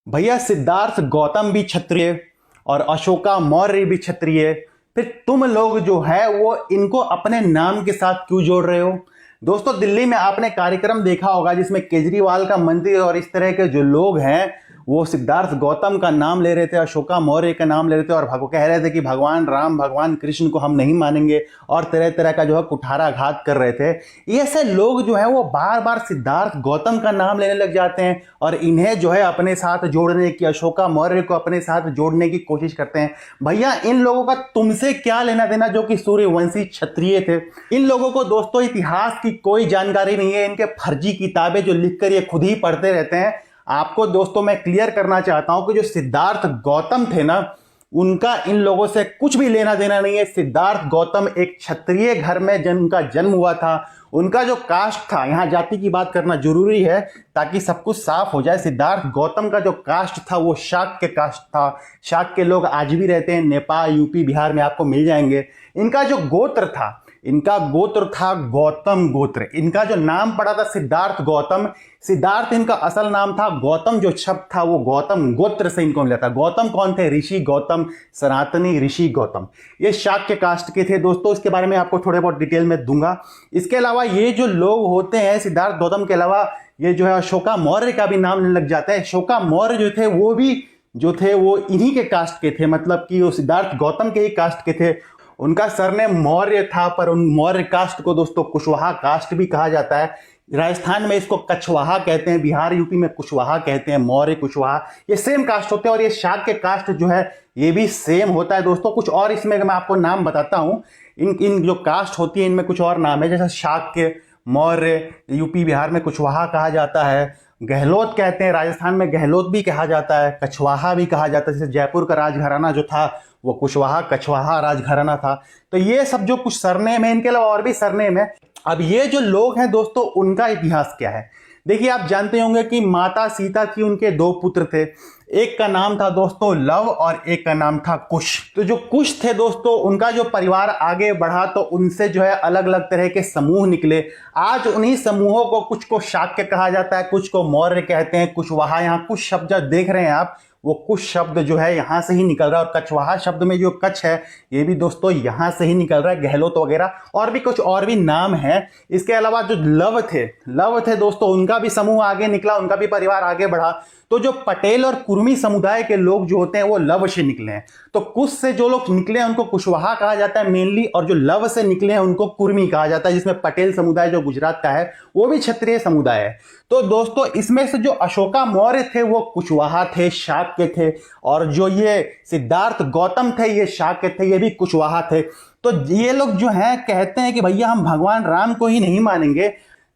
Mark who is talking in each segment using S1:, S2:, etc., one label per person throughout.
S1: भैया सिद्धार्थ गौतम भी क्षत्रिय और अशोका मौर्य भी क्षत्रिय, फिर तुम लोग जो है वो इनको अपने नाम के साथ क्यों जोड़ रहे हो? दोस्तों, दिल्ली में आपने कार्यक्रम देखा होगा जिसमें केजरीवाल का मंत्री और इस तरह के जो लोग हैं वो सिद्धार्थ गौतम का नाम ले रहे थे, अशोका मौर्य का नाम ले रहे थे और कह रहे थे कि भगवान राम भगवान कृष्ण को हम नहीं मानेंगे और तरह तरह का जो है कुठाराघात कर रहे थे। ये ऐसे लोग जो है वो बार बार सिद्धार्थ गौतम का नाम लेने लग जाते हैं और इन्हें जो है अपने साथ जोड़ने की, अशोका मौर्य को अपने साथ जोड़ने की कोशिश करते हैं। भैया, इन लोगों का तुमसे क्या लेना देना जो कि सूर्यवंशी क्षत्रिय थे? इन लोगों को दोस्तों इतिहास की कोई जानकारी नहीं है। इनके फर्जी किताबें जो लिखकर ये खुद ही पढ़ते रहते हैं। आपको दोस्तों मैं क्लियर करना चाहता हूं कि जो सिद्धार्थ गौतम थे ना, उनका इन लोगों से कुछ भी लेना देना नहीं है। सिद्धार्थ गौतम एक क्षत्रिय घर में उनका जन्म हुआ था। उनका जो कास्ट था, यहां जाति की बात करना जरूरी है ताकि सब कुछ साफ हो जाए। सिद्धार्थ गौतम का जो कास्ट था वो शाक्य कास्ट था। शाक्य के लोग आज भी रहते हैं, नेपाल यूपी बिहार में आपको मिल जाएंगे। इनका जो गोत्र था, इनका गोत्र था गौतम गोत्र। इनका जो नाम पड़ा था सिद्धार्थ गौतम, सिद्धार्थ इनका असल नाम था। गौतम जो शब्द था वो गौतम गोत्र से इनको मिला था। गौतम कौन थे? ऋषि गौतम, सनातनी ऋषि गौतम। ये शाक्य कास्ट के थे दोस्तों। इसके बारे में आपको थोड़े बहुत डिटेल में दूंगा। इसके अलावा ये जो लोग होते हैं सिद्धार्थ गौतम के अलावा, ये जो है अशोका मौर्य का भी नाम लेने लग जाता है। अशोका मौर्य जो थे वो भी जो थे वो इन्हीं के कास्ट के थे, मतलब कि वो सिद्धार्थ गौतम के ही कास्ट के थे। उनका सरनेम मौर्य था, पर उन मौर्य कास्ट को दोस्तों कुशवाहा कास्ट भी कहा जाता है। राजस्थान में इसको कछवाहा कहते हैं, बिहार यूपी में कुशवाहा कहते हैं। मौर्य कुशवाहा ये सेम कास्ट होते हैं और ये शाक्य कास्ट जो है ये भी सेम होता है दोस्तों। कुछ और इसमें मैं आपको नाम बताता हूं। इन जो कास्ट होती है इनमें कुछ और नाम है, जैसे शाक्य, मौर्य, यूपी बिहार में कुशवाहा कहा जाता है। गहलोत कहते हैं, राजस्थान में गहलोत भी कहा जाता है, कछवाहा भी कहा जाता है। जैसे जयपुर का राजघराना जो था वो कुशवाहा कछवाहा राजघराना था। तो ये सब जो कुछ सरनेम है, इनके अलावा और भी सरनेम है। अब ये जो लोग हैं दोस्तों, उनका इतिहास क्या है? देखिए, आप जानते होंगे कि माता सीता की उनके दो पुत्र थे। एक का नाम था दोस्तों लव और एक का नाम था कुश। तो जो कुश थे दोस्तों, उनका जो परिवार आगे बढ़ा तो उनसे जो है अलग अलग तरह के समूह निकले। आज उन्हीं समूहों को कुछ को शाक्य कहा जाता है, कुछ को मौर्य कहते हैं, कुशवाहा। यहाँ कुछ शब्द जो देख रहे हैं आप, वो कुछ शब्द जो है यहां से ही निकल रहा है। और कछवाहा शब्द में जो कच्छ है ये भी दोस्तों यहां से ही निकल रहा है। गहलोत वगैरह और भी कुछ और भी नाम है। इसके अलावा जो लव थे दोस्तों, उनका भी समूह आगे निकला, उनका भी परिवार आगे बढ़ा। तो जो पटेल और कुर्मी समुदाय के लोग जो होते हैं वो लव से निकले हैं। तो कुश से जो लोग निकले हैं उनको कुशवाहा कहा जाता है मेनली, और जो लव से निकले हैं उनको कुर्मी कहा जाता है, जिसमें पटेल समुदाय जो गुजरात का है वो भी क्षत्रिय समुदाय है। तो दोस्तों, इसमें से जो अशोका मौर्य थे वो कुशवाहा थे, शाक्य थे, और जो ये सिद्धार्थ गौतम थे ये शाक्य थे, ये भी कुशवाहा थे। तो ये लोग जो हैं कहते हैं कि भैया हम भगवान राम को ही नहीं मानेंगे।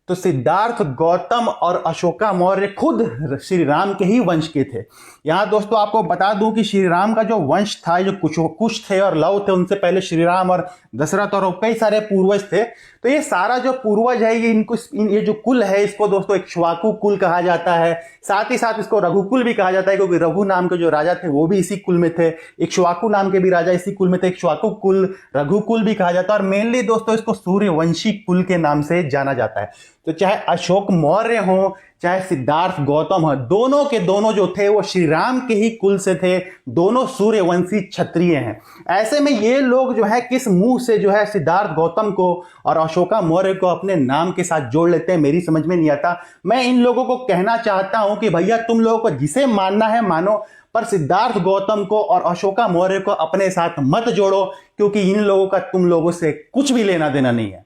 S1: तो सिद्धार्थ गौतम और अशोका मौर्य खुद श्री राम के ही वंश के थे। यहां दोस्तों आपको बता दूं कि श्री राम का जो वंश था, जो कुश थे और लव थे, उनसे पहले श्री राम और दशरथ और कई सारे पूर्वज थे। तो ये सारा जो पूर्वज है ये जो कुल है इसको दोस्तों इक्ष्वाकु कुल कहा जाता है। साथ ही साथ इसको रघुकुल भी कहा जाता है, क्योंकि रघु नाम के जो राजा थे वो भी इसी कुल में थे। इक्ष्वाकु नाम के भी राजा इसी कुल में थे। इक्ष्वाकु कुल, रघुकुल भी कहा जाता है। और मेनली दोस्तों इसको सूर्यवंशी कुल के नाम से जाना जाता है। तो चाहे अशोक मौर्य हो चाहे सिद्धार्थ गौतम हो, दोनों के दोनों जो थे वो श्री राम के ही कुल से थे। दोनों सूर्यवंशी क्षत्रिय हैं। ऐसे में ये लोग जो है किस मुंह से जो है सिद्धार्थ गौतम को और अशोका मौर्य को अपने नाम के साथ जोड़ लेते हैं, मेरी समझ में नहीं आता। मैं इन लोगों को कहना चाहता हूं कि भैया तुम लोगों को जिसे मानना है मानो, पर सिद्धार्थ गौतम को और अशोका मौर्य को अपने साथ मत जोड़ो, क्योंकि इन लोगों का तुम लोगों से कुछ भी लेना देना नहीं है।